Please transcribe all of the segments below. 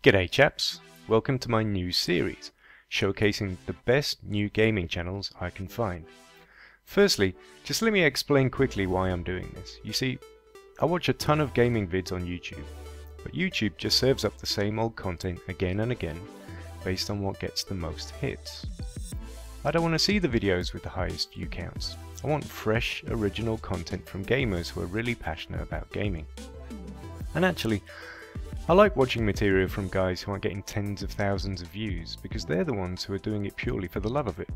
G'day chaps, welcome to my new series, showcasing the best new gaming channels I can find. Firstly, just let me explain quickly why I'm doing this. You see, I watch a ton of gaming vids on YouTube, but YouTube just serves up the same old content again and again, based on what gets the most hits. I don't want to see the videos with the highest view counts. I want fresh, original content from gamers who are really passionate about gaming. And actually, I like watching material from guys who aren't getting tens of thousands of views, because they're the ones who are doing it purely for the love of it.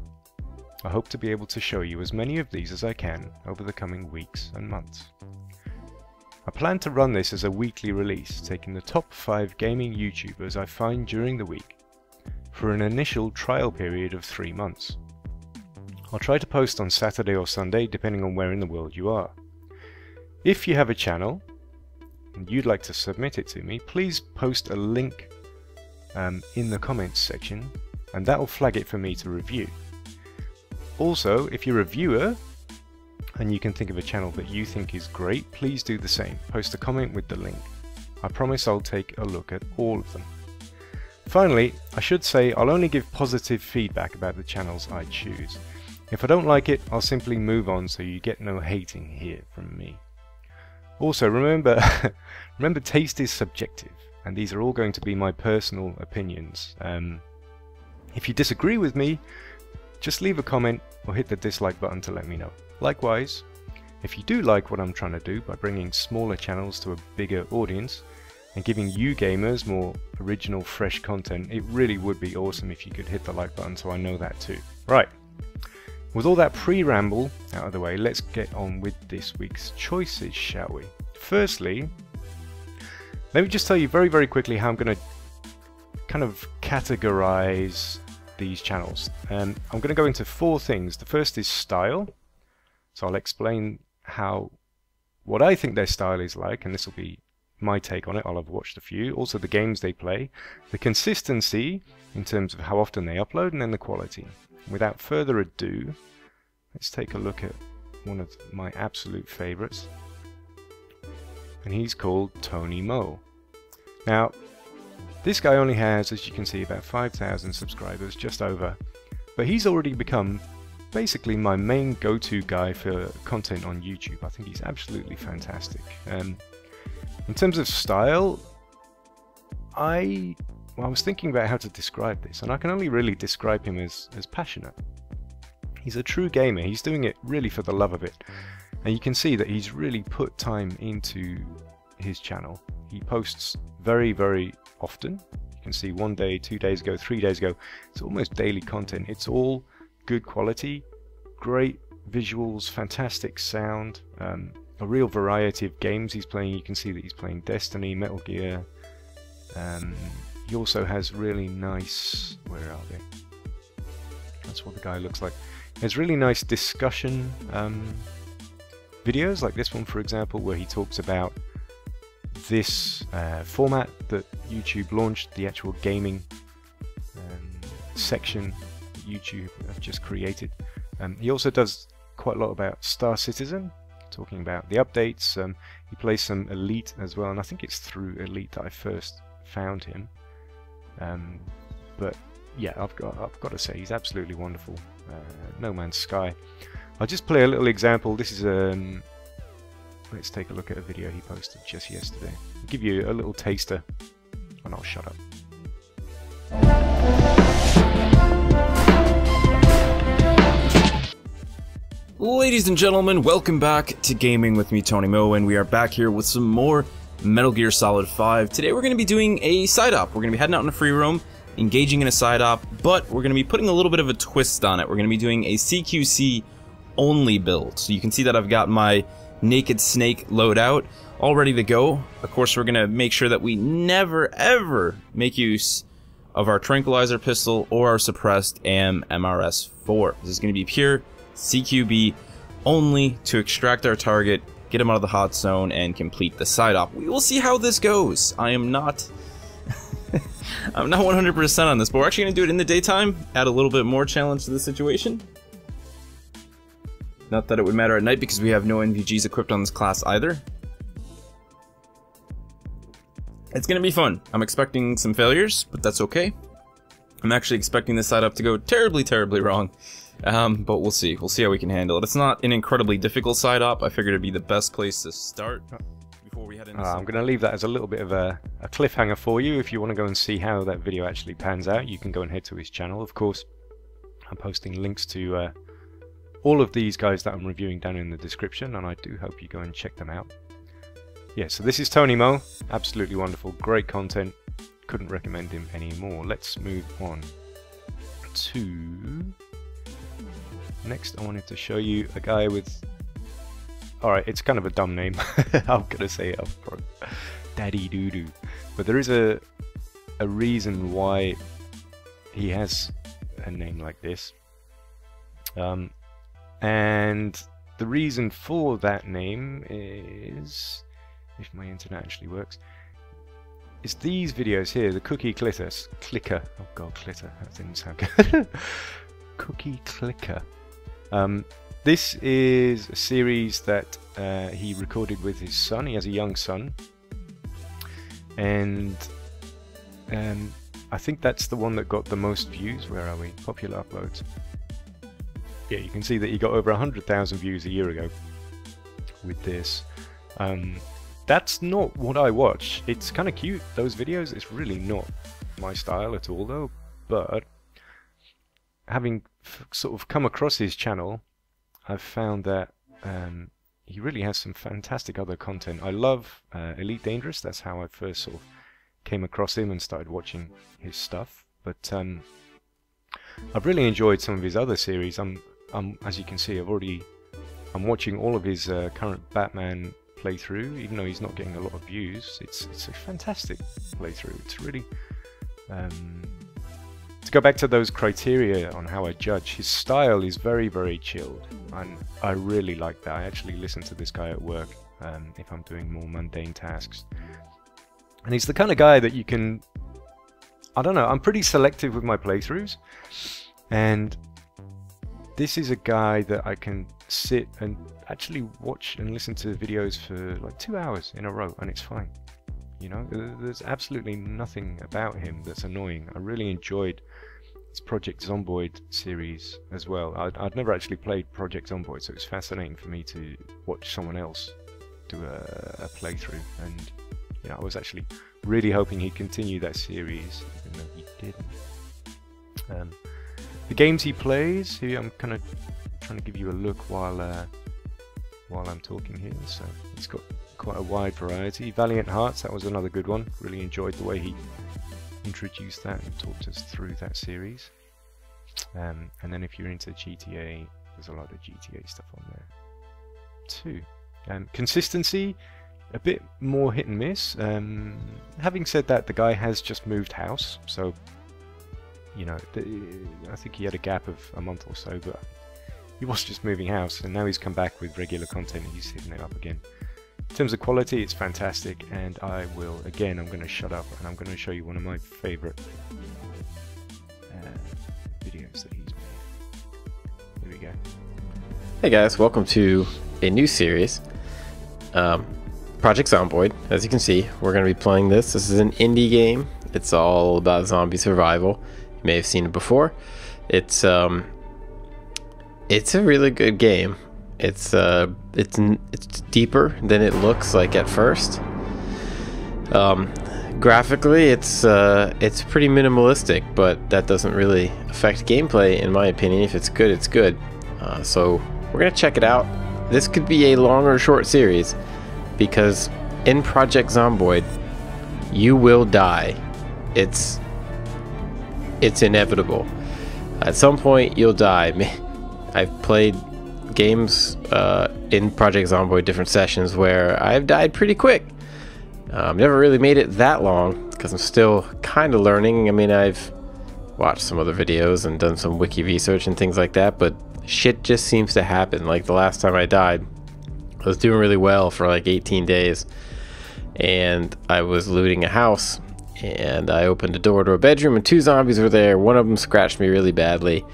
I hope to be able to show you as many of these as I can over the coming weeks and months. I plan to run this as a weekly release, taking the top 5 gaming YouTubers I find during the week, for an initial trial period of 3 months. I'll try to post on Saturday or Sunday depending on where in the world you are. If you have a channel and you'd like to submit it to me, please post a link in the comments section, and that will flag it for me to review. Also, if you're a viewer and you can think of a channel that you think is great, please do the same. Post a comment with the link. I promise I'll take a look at all of them. Finally, I should say I'll only give positive feedback about the channels I choose. If I don't like it, I'll simply move on, so you get no hating here from me. Also, remember taste is subjective, and these are all going to be my personal opinions. If you disagree with me, just leave a comment or hit the dislike button to let me know. Likewise, if you do like what I'm trying to do by bringing smaller channels to a bigger audience and giving you gamers more original, fresh content, it really would be awesome if you could hit the like button so I know that too. Right. With all that pre-ramble out of the way, let's get on with this week's choices, shall we? Firstly, let me just tell you very quickly how I'm going to kind of categorize these channels. I'm going to go into 4 things. The first is style, so I'll explain what I think their style is like, and this will be my take on it. I'll have watched a few. Also the games they play, the consistency in terms of how often they upload, and then the quality. Without further ado, let's take a look at one of my absolute favorites, and he's called Tony Mo. Now, this guy only has, as you can see, about 5,000 subscribers, just over, but he's already become basically my main go-to guy for content on YouTube. I think he's absolutely fantastic. In terms of style, I was thinking about how to describe this, and I can only really describe him as passionate. He's a true gamer. He's doing it really for the love of it, and you can see that he's really put time into his channel. He posts very often. You can see 1 day, 2 days ago, 3 days ago. It's almost daily content. It's all good quality, great visuals, fantastic sound, a real variety of games he's playing. You can see that he's playing Destiny, Metal Gear. He also has really nice, where are they? That's what the guy looks like. There's really nice discussion videos, like this one for example, where he talks about this format that YouTube launched, the actual gaming section that YouTube have just created. He also does quite a lot about Star Citizen, talking about the updates. He plays some Elite as well, and I think it's through Elite that I first found him. But yeah, I've got to say he's absolutely wonderful. No Man's Sky. I'll just play a little example. This is let's take a look at a video he posted just yesterday. I'll give you a little taster, and I'll shut up. Ladies and gentlemen, welcome back to Gaming with me, Tony Mo, and we are back here with some more Metal Gear Solid 5. Today we're going to be doing a side op. We're going to be heading out in a free roam, engaging in a side op, but we're going to be putting a little bit of a twist on it. We're going to be doing a CQC only build. So you can see that I've got my Naked Snake loadout all ready to go. Of course, we're going to make sure that we never ever make use of our tranquilizer pistol or our suppressed AM MRS-4. This is going to be pure CQB only to extract our target, get him out of the hot zone, and complete the side op. We will see how this goes. I am not I'm not 100% on this, but we're actually going to do it in the daytime, add a little bit more challenge to the situation. Not that it would matter at night, because we have no NVGs equipped on this class either. It's gonna be fun. I'm expecting some failures, but that's okay. I'm actually expecting this setup to go terribly, terribly wrong. But we'll see. We'll see how we can handle it. It's not an incredibly difficult side up. I figured it'd be the best place to start before we head into I'm going to leave that as a little bit of a cliffhanger for you. If you want to go and see how that video actually pans out, you can go and head to his channel. Of course, I'm posting links to all of these guys that I'm reviewing down in the description, and I do hope you go and check them out. Yeah, so this is Tony Mo. Absolutely wonderful. Great content. Couldn't recommend him anymore. Let's move on to... Next, I wanted to show you a guy with... Alright, it's kind of a dumb name. I'm going to say it up front. Daddy Doo-Doo. But there is a reason why he has a name like this. And the reason for that name is... If my internet actually works... Is these videos here, the Cookie Clicker. Oh god, Clitter. That didn't sound good. Cookie Clicker. This is a series that he recorded with his son. He has a young son, and I think that's the one that got the most views. Where are we? Popular uploads. Yeah, you can see that he got over 100,000 views a year ago with this. That's not what I watch. It's kind of cute, those videos. It's really not my style at all, though. But having sort of come across his channel, I've found that he really has some fantastic other content. I love Elite Dangerous. That's how I first sort of came across him and started watching his stuff. But I've really enjoyed some of his other series. As you can see, I'm watching all of his current Batman playthrough, even though he's not getting a lot of views. It's a fantastic playthrough. It's really to go back to those criteria on how I judge, his style is very, very chilled, and I really like that. I actually listen to this guy at work if I'm doing more mundane tasks, and he's the kind of guy that you can, I don't know, I'm pretty selective with my playthroughs, and this is a guy that I can sit and actually watch and listen to videos for like 2 hours in a row, and it's fine. You know, there's absolutely nothing about him that's annoying. I really enjoyed his Project Zomboid series as well. I'd never actually played Project Zomboid, so it's fascinating for me to watch someone else do a playthrough, and you know, I was actually really hoping he'd continue that series, even though he didn't. The games he plays, here I'm kind of trying to give you a look while I'm talking here. So he's got quite a wide variety. Valiant Hearts, that was another good one. Really enjoyed the way he introduced that and talked us through that series. And then if you're into GTA, there's a lot of GTA stuff on there too. Consistency, a bit more hit and miss. Having said that, the guy has just moved house, so you know, I think he had a gap of a month or so, but he was just moving house, and now he's come back with regular content and he's hitting it up again. In terms of quality, it's fantastic, and I'm going to shut up and I'm going to show you one of my favourite videos that he's made. Here we go. Hey guys, welcome to a new series, Project Zomboid. As you can see, we're going to be playing this. This is an indie game. It's all about zombie survival. You may have seen it before. It's a really good game. It's deeper than it looks like at first. Graphically, it's pretty minimalistic, but that doesn't really affect gameplay, in my opinion. If it's good, it's good. So we're gonna check it out. This could be a long or short series, because in Project Zomboid, you will die. It's inevitable. At some point, you'll die. I've played games in Project Zomboid, different sessions, where I've died pretty quick. Never really made it that long, because I'm still kind of learning. I mean, I've watched some other videos and done some wiki research and things like that, but shit just seems to happen. Like the last time I died, I was doing really well for like 18 days, and I was looting a house, and I opened a door to a bedroom, and 2 zombies were there. One of them scratched me really badly,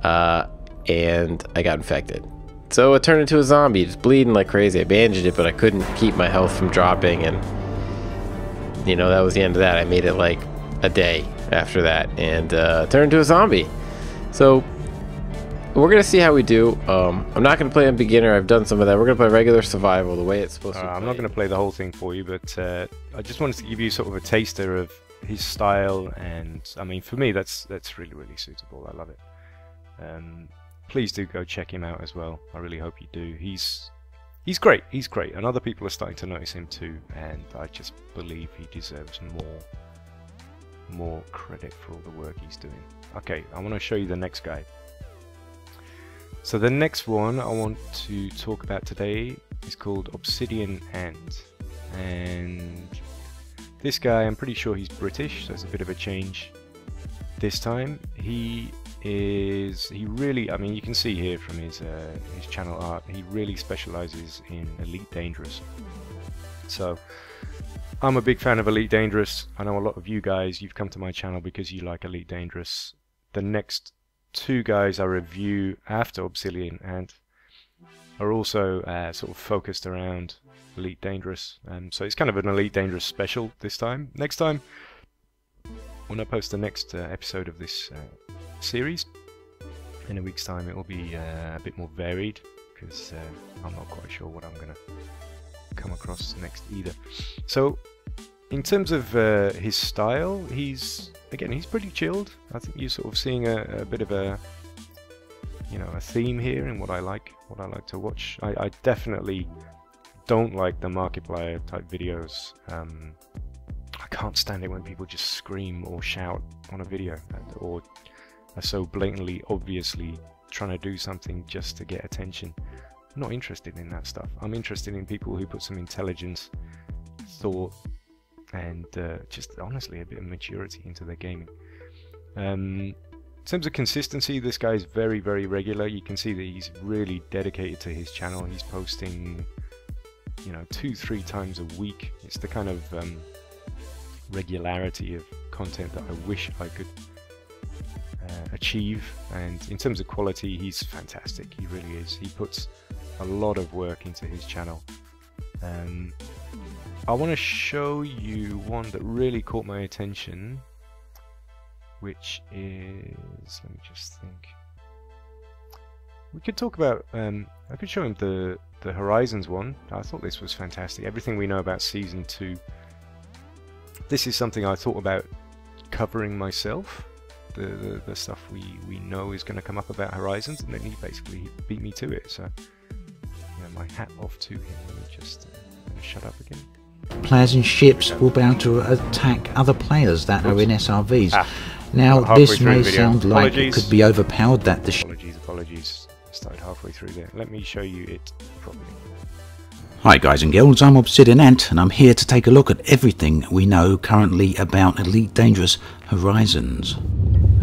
and I got infected. So it turned into a zombie, just bleeding like crazy. I bandaged it, but I couldn't keep my health from dropping, and you know, that was the end of that. I made it like a day after that and turned into a zombie. So we're gonna see how we do. I'm not gonna play on beginner. I've done some of that. We're gonna play regular survival, the way it's supposed to be. I'm not gonna play the whole thing for you, but I just wanted to give you sort of a taster of his style, and I mean, for me, that's really suitable. I love it. Please do go check him out as well. I really hope you do. He's great. He's great, and other people are starting to notice him too. And I just believe he deserves more credit for all the work he's doing. Okay, I want to show you the next guy. So the next one I want to talk about today is called Obsidian Ant, and this guy, I'm pretty sure he's British, so it's a bit of a change this time. He really, I mean, you can see here from his channel art, he really specializes in Elite Dangerous. So I'm a big fan of Elite Dangerous. I know a lot of you guys, you've come to my channel because you like Elite Dangerous. The next two guys I review after Obsidian Ant are also sort of focused around Elite Dangerous, so it's kind of an Elite Dangerous special this time. Next time, when I post the next episode of this series in a week's time, it will be a bit more varied, because I'm not quite sure what I'm gonna come across next either. So in terms of his style, he's pretty chilled. I think you're sort of seeing a bit of a, you know, a theme here in what I like to watch. I definitely don't like the Markiplier type videos. I can't stand it when people just scream or shout on a video, or are so blatantly, obviously trying to do something just to get attention. I'm not interested in that stuff. I'm interested in people who put some intelligence, thought, and just honestly a bit of maturity into their gaming. In terms of consistency, this guy's very regular. You can see that he's really dedicated to his channel. He's posting, you know, 2-3 times a week. It's the kind of regularity of content that I wish I could achieve, and in terms of quality, he's fantastic. He really is. He puts a lot of work into his channel. I want to show you one that really caught my attention, which is, let me just think. We could talk about, I could show him the Horizons one. I thought this was fantastic. Everything we know about Season 2. This is something I thought about covering myself. The stuff we know is going to come up about Horizons, and then he basically beat me to it. So, you know, my hat off to him. Let me just shut up again. Players in ships will be able to attack other players that are in SRVs. Now, this may sound like it could be overpowered. That the apologies. I started halfway through there. Let me show you it properly. Hi guys and girls, I'm Obsidian Ant, and I'm here to take a look at everything we know currently about Elite Dangerous Horizons.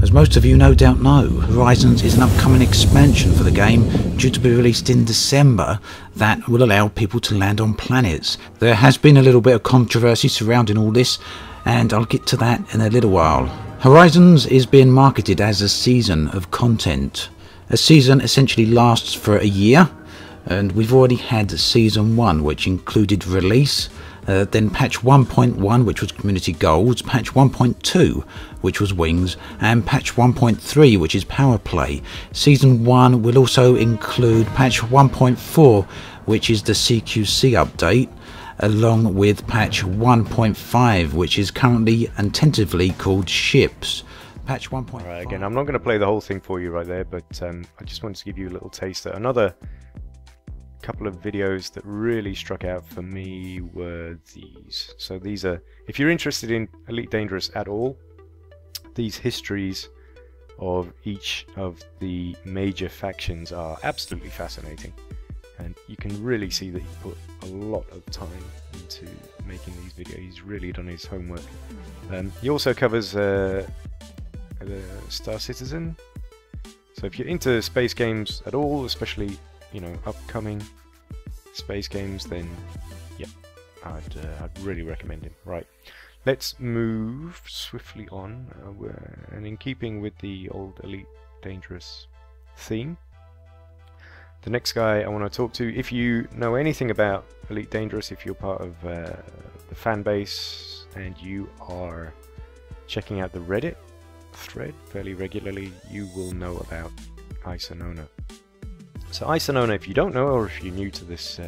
As most of you no doubt know, Horizons is an upcoming expansion for the game, due to be released in December, that will allow people to land on planets. There has been a little bit of controversy surrounding all this, and I'll get to that in a little while. Horizons is being marketed as a season of content. A season essentially lasts for a year, and we've already had Season 1, which included release, then patch 1.1, which was community goals, patch 1.2, which was wings, and patch 1.3, which is power play. Season 1 will also include patch 1.4, which is the CQC update, along with patch 1.5, which is currently and tentatively called ships. Patch 1.5. Right, again, I'm not going to play the whole thing for you right there, but I just wanted to give you a little taster. Another couple of videos that really struck out for me were these. So these are, if you're interested in Elite Dangerous at all, these histories of each of the major factions are absolutely fascinating, and you can really see that he put a lot of time into making these videos. He's really done his homework. He also covers the Star Citizen, so if you're into space games at all, especially, you know, upcoming space games, then yeah, I'd really recommend him. Right, let's move swiftly on, and in keeping with the old Elite Dangerous theme, the next guy I want to talk to, if you know anything about Elite Dangerous, if you're part of the fan base and you are checking out the Reddit thread fairly regularly, you will know about Isonona. So Isonona, if you don't know, or if you're new to this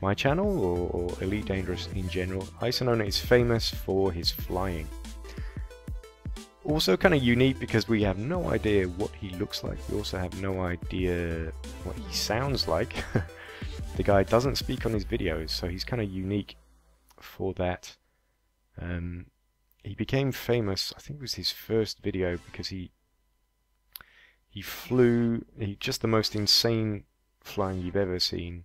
my channel, or Elite Dangerous in general, Isonona is famous for his flying. Also kind of unique because we have no idea what he looks like. We also have no idea what he sounds like. The guy doesn't speak on his videos, so he's kind of unique for that. He became famous, I think it was his first video, because he flew just the most insane flying you've ever seen.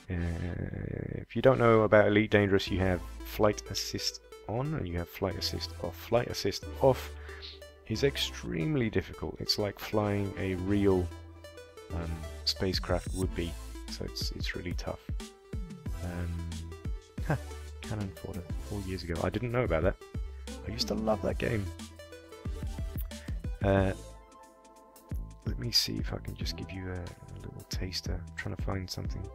If you don't know about Elite Dangerous, you have flight assist on and you have flight assist off. Flight assist off is extremely difficult. It's like flying a real spacecraft would be, so it's really tough. Cannon fodder 4 years ago. I didn't know about that. I used to love that game. Let me see if I can just give you a little taster. I'm trying to find something.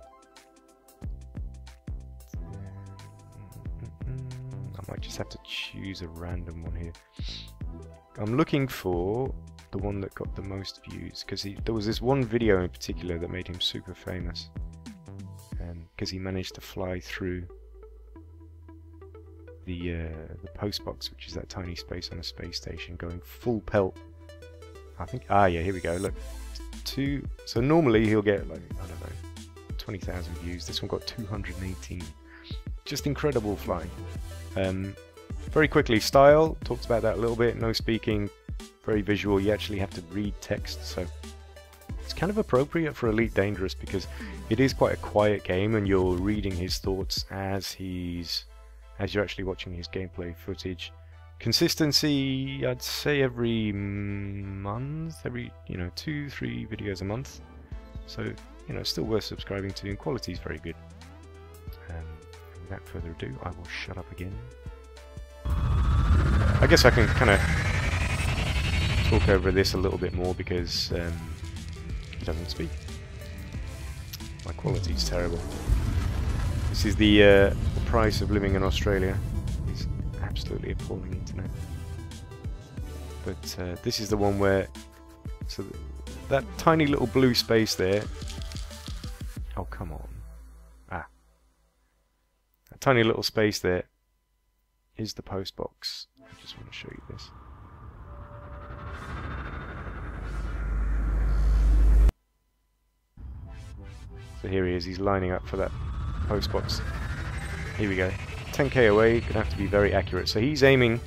I might just have to choose a random one here. I'm looking for the one that got the most views, because there was this one video in particular that made him super famous, because he managed to fly through the post box, which is that tiny space on a space station, going full pelt. I think, yeah, here we go, look. So normally he'll get, like, I don't know, 20,000 views. This one got 218. Just incredible flying. Very quickly, style, talked about that a little bit. No speaking, very visual. You actually have to read text, so it's kind of appropriate for Elite Dangerous because it is quite a quiet game, and you're reading his thoughts as you're actually watching his gameplay footage. Consistency, I'd say every month, every 2-3 videos a month. So still worth subscribing to, and quality is very good. Without further ado, I will shut up again. I guess I can kind of talk over this a little bit more because he doesn't speak. My quality is terrible. This is the price of living in Australia. It's absolutely appalling internet. But this is the one where, so that tiny little blue space there. Oh, come on. Tiny little space there is the post box. I just want to show you this. So here he is, he's lining up for that post box. Here we go. 10k away, gonna have to be very accurate. So he's aiming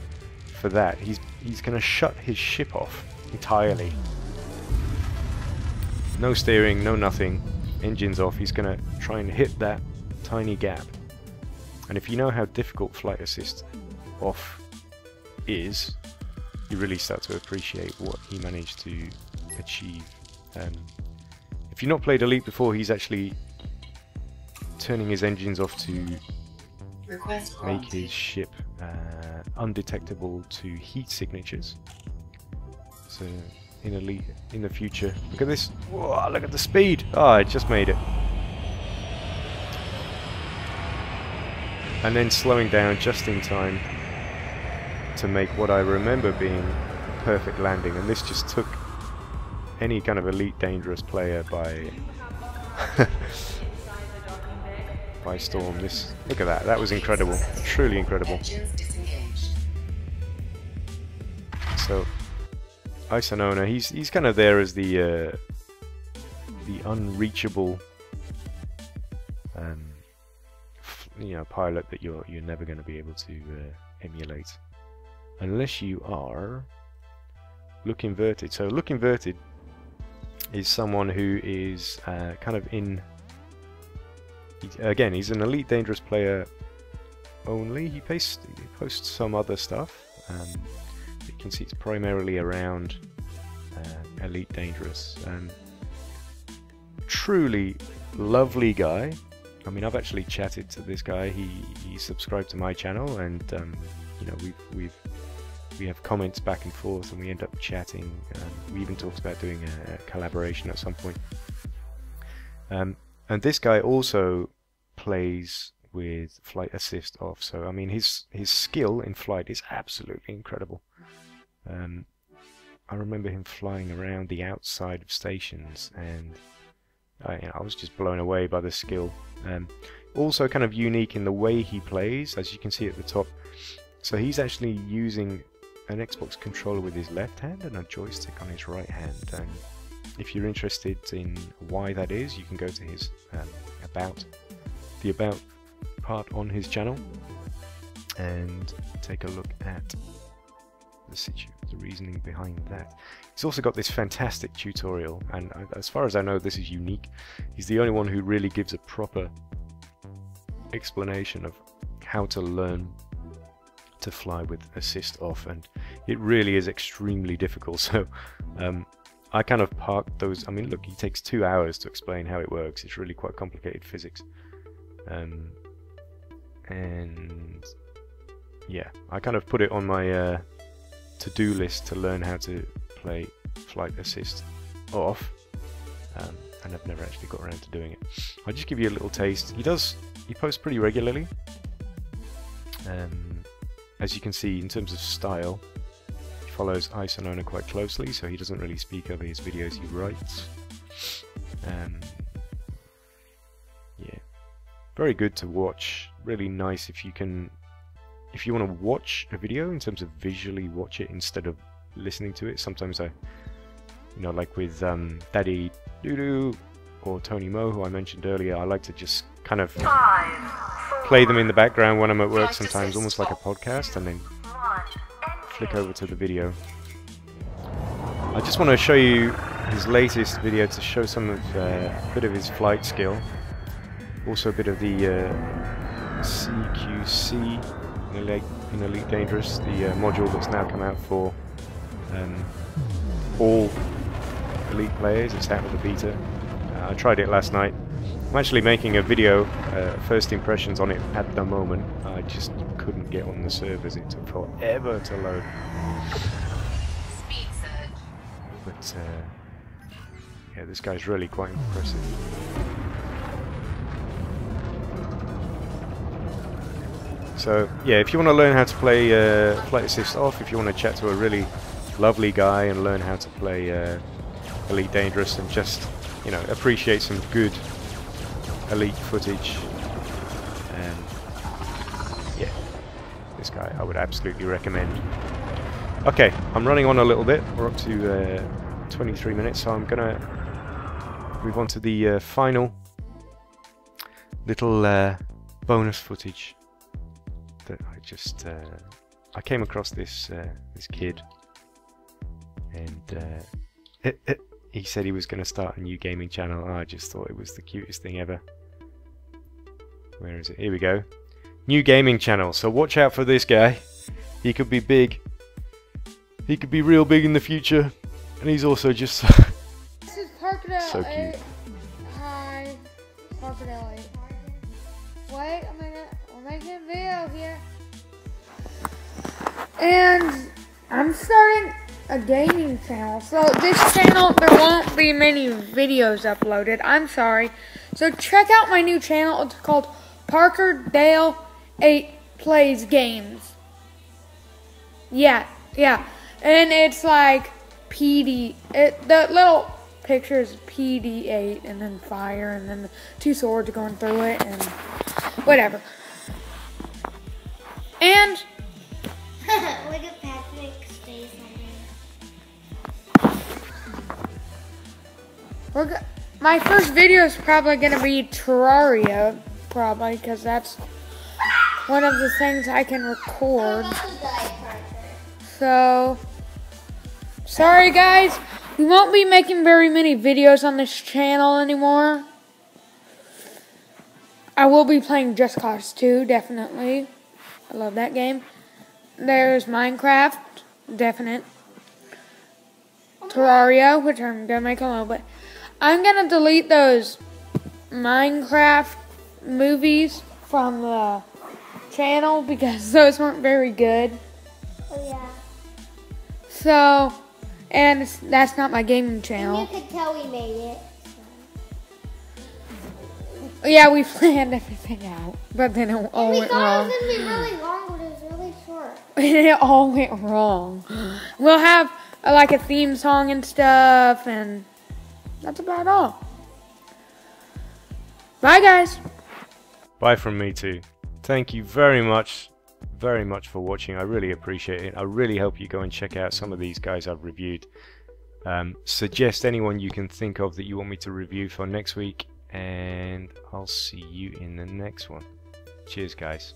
for that. He's gonna shut his ship off entirely. No steering, no nothing. Engine's off. He's gonna try and hit that tiny gap. And if you know how difficult flight assist off is, you really start to appreciate what he managed to achieve. If you've not played Elite before, he's actually turning his engines off to make his ship undetectable to heat signatures. So in Elite, in the future, look at this. Whoa, look at the speed! Oh, I just made it. And then slowing down just in time to make what I remember being a perfect landing. And this just took any kind of Elite Dangerous player by by storm. Look at that. That was incredible. Truly incredible. So Isonona, he's kind of there as the unreachable pilot that you're never going to be able to emulate unless you are Look Inverted. So Look Inverted is someone who is kind of again, he's an Elite Dangerous player only. He posts some other stuff. You can see it's primarily around Elite Dangerous. Truly lovely guy. I mean, I've actually chatted to this guy. He subscribed to my channel, and we have comments back and forth, and we end up chatting. We even talked about doing a collaboration at some point. And this guy also plays with flight assist off. So I mean, his skill in flight is absolutely incredible. I remember him flying around the outside of stations, and I was just blown away by the skill. Also kind of unique in the way he plays, as you can see at the top. So he's actually using an Xbox controller with his left hand and a joystick on his right hand. And if you're interested in why that is, you can go to his the about part on his channel and take a look at the reasoning behind that. He's also got this fantastic tutorial, and as far as I know, this is unique. He's the only one who really gives a proper explanation of how to learn to fly with assist off, and it really is extremely difficult. So I kind of parked those. I mean, look, he takes 2 hours to explain how it works. It's really quite complicated physics, and yeah, I kind of put it on my to-do list to learn how to play flight assist off, and I've never actually got around to doing it. I'll just give you a little taste. He posts pretty regularly. As you can see, in terms of style, he follows Isonona quite closely, so he doesn't really speak over his videos, he writes. Yeah, very good to watch. Really nice if you want to watch a video in terms of visually watch it instead of listening to it. Sometimes like with Daddy Doodoo or Tony Mo, who I mentioned earlier, I like to just kind of play them in the background when I'm at work sometimes, almost like a podcast, and then flick over to the video. I just want to show you his latest video to show some of a bit of his flight skill, also a bit of the CQC in Elite Dangerous, the module that's now come out for all Elite players. It's out of the beta. I tried it last night. I'm actually making a video, first impressions on it at the moment. I just couldn't get on the servers. It took forever to load. Speed surge. But yeah, this guy's really quite impressive. So yeah, if you want to learn how to play flight assist off, if you want to chat to a really lovely guy and learn how to play Elite Dangerous and just, appreciate some good Elite footage, yeah, this guy I would absolutely recommend. Okay, I'm running on a little bit. We're up to 23 minutes, so I'm gonna move on to the final little bonus footage that I came across this kid, and he said he was going to start a new gaming channel. I just thought it was the cutest thing ever. Where is it? Here we go. New gaming channel. So watch out for this guy. He could be big. He could be real big in the future. And he's also just This is Parkdale so cute. Hi, Parkdale 8. Wait a minute. We're making a video here. And I'm starting a gaming channel. So this channel, there won't be many videos uploaded. I'm sorry. So check out my new channel. It's called Parkdale 8 Plays Games. Yeah. And it's like PD. The little picture is PD8 and then fire and then the 2 swords going through it and whatever. And Look at Patrick's face on there. my first video is probably going to be Terraria, probably, because that's one of the things I can record. So, sorry guys, we won't be making very many videos on this channel anymore. I will be playing Just Cause 2, definitely. I love that game. There's Minecraft, definite. Terraria, which I'm going to make a little bit. I'm going to delete those Minecraft movies from the channel because those weren't very good. Oh yeah. So, and that's not my gaming And channel. you could tell we made it. Yeah, we planned everything out, but then it all We went thought wrong. it was going to be really long, but it was really short. It all went wrong. We'll have like a theme song and stuff, and that's about all. Bye, guys. Bye from me too. Thank you very much for watching. I really appreciate it. I really hope you go and check out some of these guys I've reviewed. Suggest anyone you can think of that you want me to review for next week, and I'll see you in the next one. Cheers, guys.